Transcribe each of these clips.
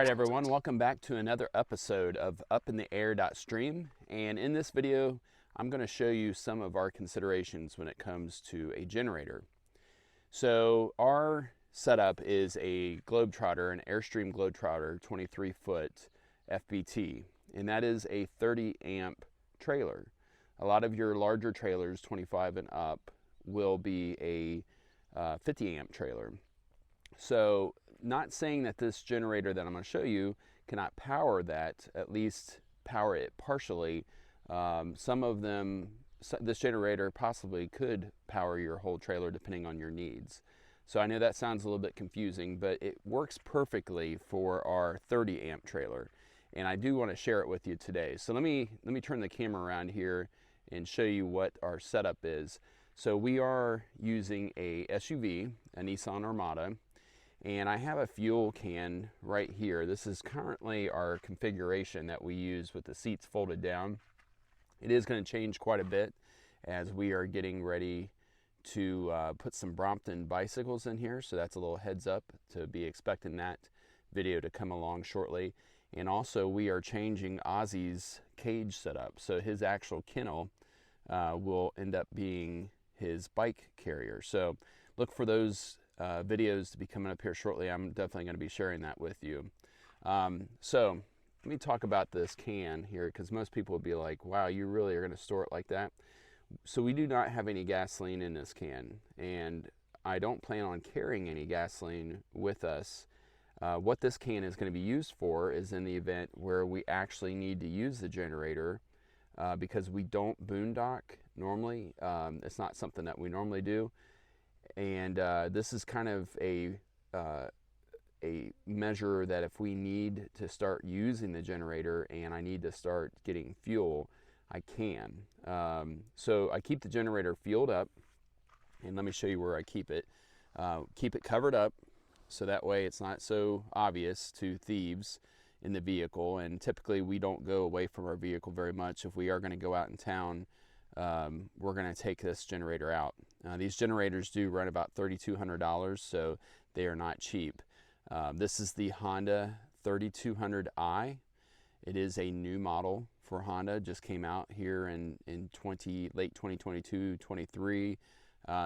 right, everyone, welcome back to another episode of Up in the Air.stream. And in this video, I'm going to show you some of our considerations when it comes to a generator. So our setup is a Globetrotter, an Airstream Globetrotter 23-foot FBT, and that is a 30 amp trailer. A lot of your larger trailers, 25 and up, will be a 50 amp trailer. So not saying that this generator that I'm going to show you cannot power that, at least power it partially. Some of them, this generator possibly could power your whole trailer depending on your needs. So I know that sounds a little bit confusing, but it works perfectly for our 30 amp trailer. And I do want to share it with you today. So let me turn the camera around here and show you what our setup is. So we are using a SUV, a Nissan Armada. And I have a fuel can right here. This is currently our configuration that we use with the seats folded down. It is going to change quite a bit as we are getting ready to put some Brompton bicycles in here. So that's a little heads up to be expecting that video to come along shortly. And also we are changing Ozzy's cage setup. So his actual kennel will end up being his bike carrier. So look for those videos to be coming up here shortly. I'm definitely going to be sharing that with you. So let me talk about this can here, because most people would be like, wow, you really are going to store it like that? So we do not have any gasoline in this can, and I don't plan on carrying any gasoline with us. What this can is going to be used for is in the event where we actually need to use the generator, because we don't boondock normally. It's not something that we normally do. And this is kind of a measure that if we need to start using the generator and I need to start getting fuel, I can. So I keep the generator fueled up, and let me show you where I keep it. Keep it covered up so that way it's not so obvious to thieves in the vehicle. And typically we don't go away from our vehicle very much. If we are going to go out in town, we're going to take this generator out. These generators do run about $3,200, so they are not cheap. This is the Honda 3200i. It is a new model for Honda, just came out here in late 2022, 23.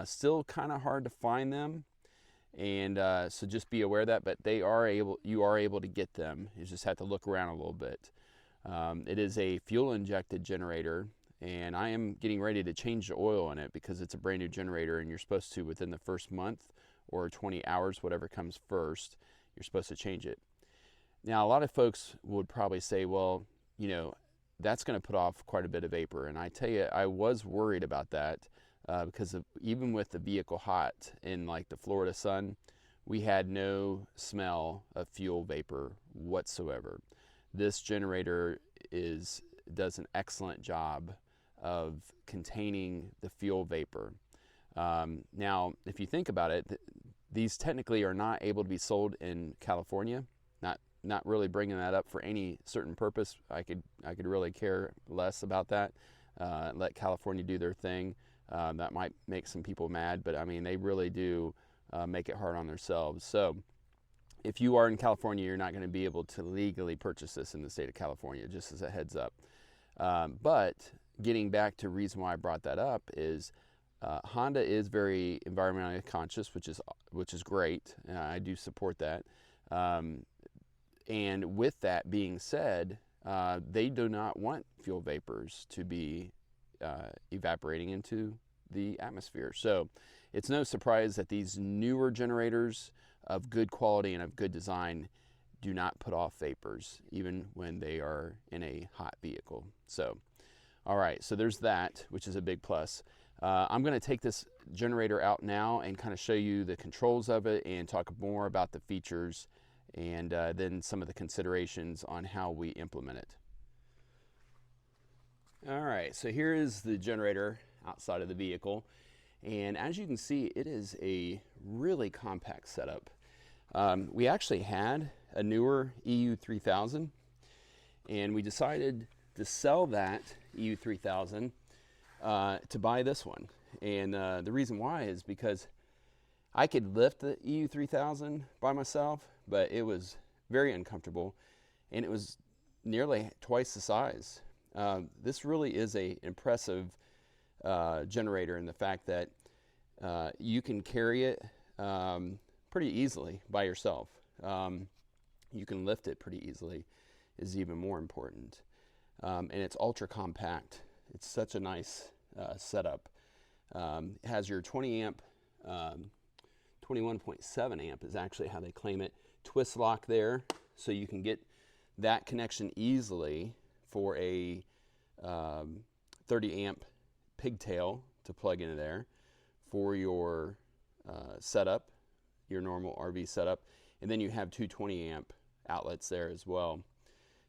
Still kind of hard to find them, and so just be aware of that. But you are able to get them. You just have to look around a little bit. It is a fuel injected generator. And I am getting ready to change the oil in it because it's a brand new generator, and you're supposed to, within the first month or 20 hours, whatever comes first, you're supposed to change it. Now, a lot of folks would probably say, well, you know, that's going to put off quite a bit of vapor. And I tell you, I was worried about that because even with the vehicle hot in like the Florida sun, we had no smell of fuel vapor whatsoever. This generator does an excellent job of containing the fuel vapor. Now, if you think about it, these technically are not able to be sold in California. Not really bringing that up for any certain purpose. I could really care less about that. Let California do their thing. That might make some people mad, but I mean, they really do make it hard on themselves. So if you are in California, you're not going to be able to legally purchase this in the state of California, just as a heads up. But getting back to reason why I brought that up is Honda is very environmentally conscious, which is great. I do support that. And with that being said, they do not want fuel vapors to be evaporating into the atmosphere. So it's no surprise that these newer generators of good quality and of good design do not put off vapors, even when they are in a hot vehicle. So, all right, so there's that, which is a big plus. I'm going to take this generator out now and kind of show you the controls of it and talk more about the features and then some of the considerations on how we implement it. All right, so here is the generator outside of the vehicle. And as you can see, it is a really compact setup. We actually had a newer EU3000, and we decided to sell that EU3000 to buy this one. And the reason why is because I could lift the EU3000 by myself, but it was very uncomfortable, and it was nearly twice the size. This really is a impressive generator in the fact that you can carry it pretty easily by yourself. You can lift it pretty easily is even more important. And it's ultra compact. It's such a nice setup. It has your 20 amp, 21.7 amp is actually how they claim it, twist lock there, so you can get that connection easily for a 30 amp pigtail to plug into there for your setup, your normal RV setup. And then you have two 20 amp outlets there as well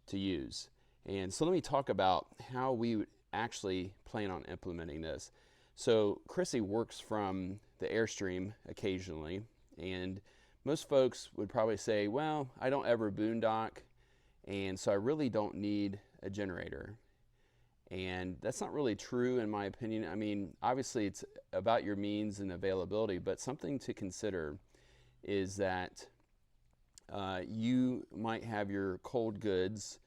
to use. And so let me talk about how we would actually plan on implementing this. So Chrissy works from the Airstream occasionally, and most folks would probably say, well, I don't ever boondock, and so I really don't need a generator. And that's not really true in my opinion. I mean, obviously it's about your means and availability, but something to consider is that you might have your cold goods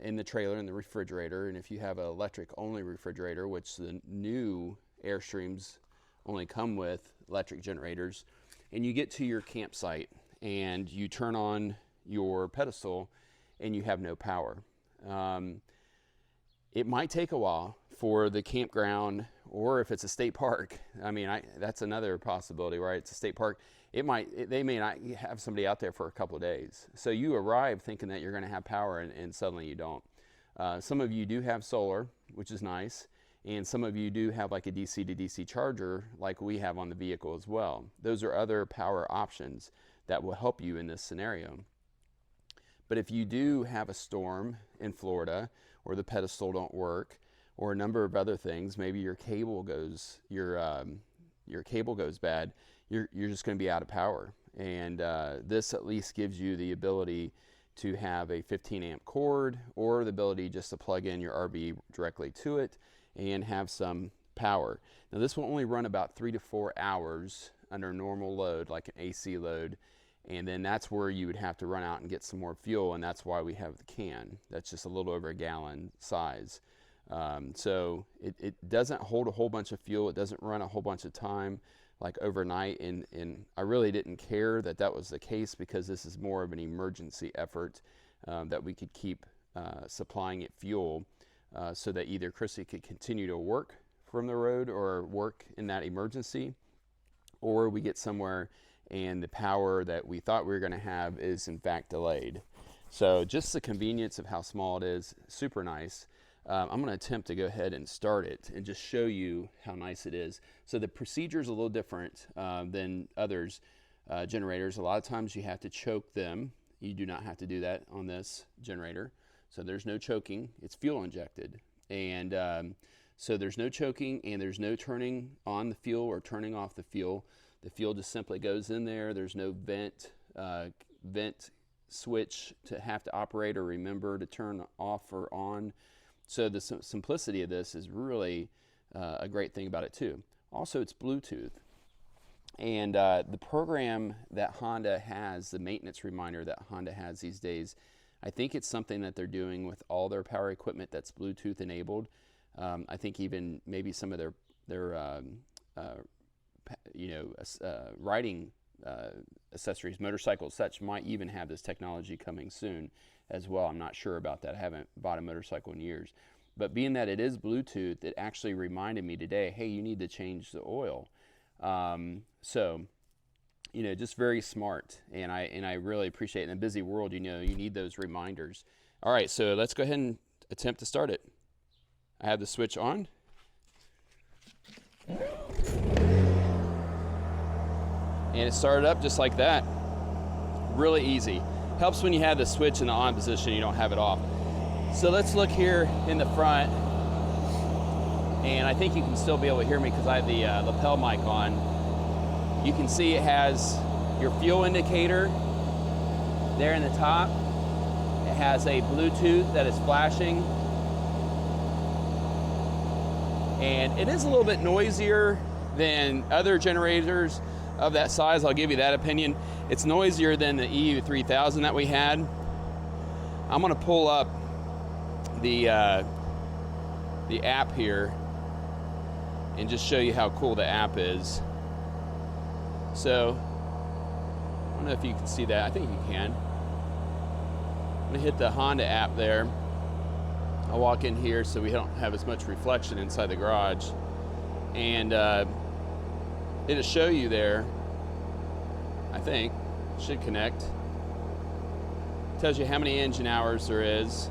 in the trailer, in the refrigerator, and if you have an electric only refrigerator, which the new Airstreams only come with electric generators, and you get to your campsite and you turn on your pedestal and you have no power. It might take a while for the campground, or if it's a state park, I mean, that's another possibility, right? It's a state park. They may not have somebody out there for a couple of days. So you arrive thinking that you're going to have power, and suddenly you don't. Some of you do have solar, which is nice, and some of you do have like a DC to DC charger like we have on the vehicle as well. Those are other power options that will help you in this scenario. But if you do have a storm in Florida, or the pedestal don't work, or a number of other things, maybe your cable goes bad, you're just going to be out of power. And this at least gives you the ability to have a 15 amp cord, or the ability just to plug in your RV directly to it and have some power. Now this will only run about 3 to 4 hours under normal load, like an AC load, and then that's where you would have to run out and get some more fuel, and that's why we have the can. That's just a little over a gallon size. So it doesn't hold a whole bunch of fuel. It doesn't run a whole bunch of time like overnight, and I really didn't care that that was the case, because this is more of an emergency effort that we could keep supplying it fuel so that either Chrissy could continue to work from the road or work in that emergency, or we get somewhere and the power that we thought we were going to have is in fact delayed. So just the convenience of how small it is, super nice. I'm going to attempt to go ahead and start it and just show you how nice it is. So the procedure is a little different than others generators. A lot of times you have to choke them. You do not have to do that on this generator. So there's no choking. It's fuel injected. And so there's no choking, and there's no turning on the fuel or turning off the fuel. The fuel just simply goes in there. There's no vent switch to have to operate or remember to turn off or on. So the simplicity of this is really a great thing about it too. Also, it's Bluetooth. And the program that Honda has, the maintenance reminder that Honda has these days, I think it's something that they're doing with all their power equipment that's Bluetooth enabled. I think even maybe some of their riding accessories, motorcycles, such might even have this technology coming soon as well. I'm not sure about that. I haven't bought a motorcycle in years. But being that it is Bluetooth, it actually reminded me today, hey, you need to change the oil. So, just very smart. And I really appreciate it. In a busy world, you need those reminders. All right, so let's go ahead and attempt to start it. I have the switch on. And it started up just like that. Really easy. Helps when you have the switch in the on position, you don't have it off. So let's look here in the front. And I think you can still be able to hear me because I have the lapel mic on. You can see it has your fuel indicator there in the top. It has a Bluetooth that is flashing. And it is a little bit noisier than other generators of that size. I'll give you that opinion. It's noisier than the EU 3000 that we had. I'm gonna pull up the app here and just show you how cool the app is. So, I don't know if you can see that. I think you can. I'm gonna hit the Honda app there. I'll walk in here so we don't have as much reflection inside the garage. And it'll show you there, I think, should connect. Tells you how many engine hours there is.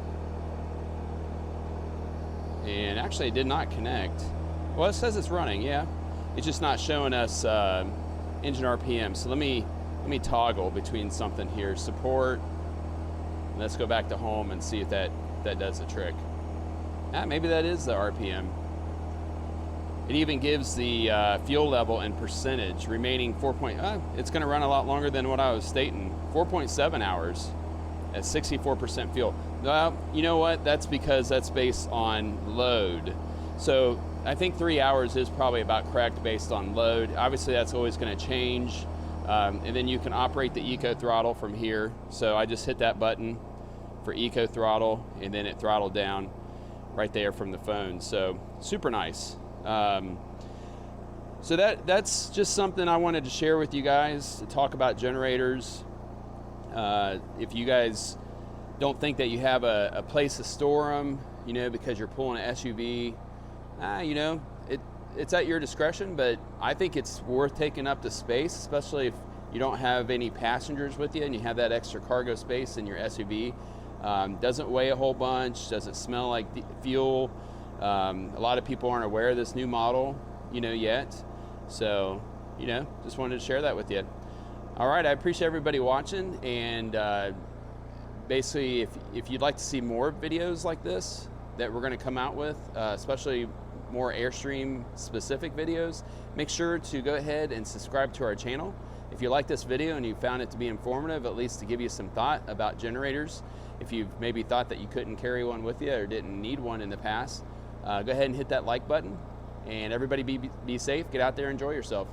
And actually it did not connect. Well, it says it's running, yeah. It's just not showing us engine RPM. So let me toggle between something here. Support. Let's go back to home and see if that does the trick. Maybe that is the RPM. It even gives the fuel level and percentage remaining 4. It's going to run a lot longer than what I was stating. 4.7 hours at 64% fuel. Well, you know what? That's because that's based on load. So I think 3 hours is probably about correct based on load. Obviously, that's always going to change. And then you can operate the eco throttle from here. So I just hit that button for eco throttle, and then it throttled down right there from the phone. So super nice. So that's just something I wanted to share with you guys, to talk about generators. If you guys don't think that you have a place to store them, you know, because you're pulling an SUV, you know, it's at your discretion, but I think it's worth taking up the space, especially if you don't have any passengers with you and you have that extra cargo space in your SUV. Doesn't weigh a whole bunch, doesn't smell like fuel. A lot of people aren't aware of this new model, you know, yet. So, you know, just wanted to share that with you. All right, I appreciate everybody watching, and basically if you'd like to see more videos like this that we're going to come out with, especially more Airstream specific videos, make sure to go ahead and subscribe to our channel. If you like this video and you found it to be informative, at least to give you some thought about generators, if you've maybe thought that you couldn't carry one with you or didn't need one in the past, go ahead and hit that like button. And everybody be safe, get out there, enjoy yourself.